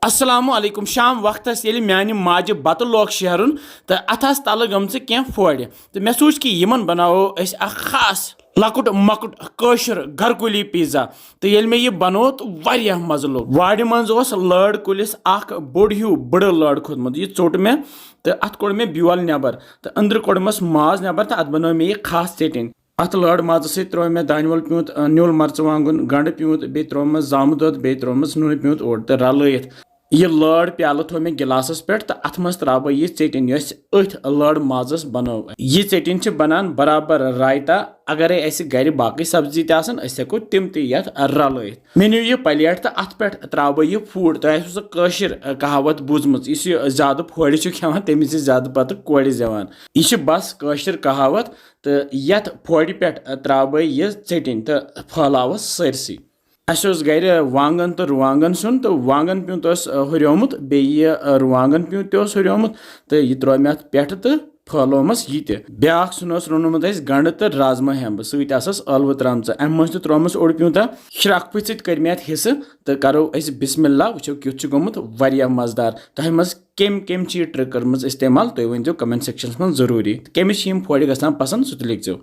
अस्सलामु अलैकुम शाम वक्त ये मानि माज बत लोग शेरन तो अथ तल गम क्या फोड़ तो मे सोच कि यमन बनावो खास लकुट मकुट कशर घरकुली पिज़्ज़ा तो ये मे यह बनो तो वारिया मज़ लोग वाड़ मज लड़ कुलिस बोड़ हूँ बड़ लड़ खोदमुत यह चोट मे तो अत कोड़ मे ब्योल नबर तो अंदर कोड़मस माज नबर तो अत बनो मे यह खास चेटिंग अत लड़ माज सत त्रो मे दान वल प्यूत न्यूल मर्चवांगुन गंड प्यूत बे त्रोमस जामु दुध बे त्रोमस नून प्यूत ओड़ तो रलत यह लड़ प्याल थो मे गिलासस पे तो अत मज त्रा बह यह चेटिन अथ लड़ माजस बनो यह चेटिन बनान बराबर रायता अगर गर बाकी सब्जी तको तिम तथ रलत मे नी यह प्लेट तो अत पे त्रा बह यह फूड तो सह कशर कहावत बूझम ज्यादा फोड़ खेवान तमिस ज्यादा पत कोड़ जवान यह बस कशर कहावत तो यथ फोड़ पे त्रा बह यह चेटिन तो फहलावस सरसी गर वांगन तो रुवांगन सुन तो वांगन प्यूत हुरियोमुत बे रुवांगन प्यूत हुरियोमुत तो यह त्रो मे अत पे तो फहलोमस यह ब्या सुन रोनुमुत गंड तो राजमा हेम्ब सस अलव त्राम अम मज त्रोमस ओड़ प्यूता श्रक पथ सत मे अत हिस्स तो करो बिस्मिल्लाह वो क्युत गोमुत वारिया मजेदार तह मज कम चीज ट्रिक कर्म इस्तेमाल तुम वन कमेंट सेक्शन में जरूरी कमिस फोड़ गसान पसंद सह लिखो।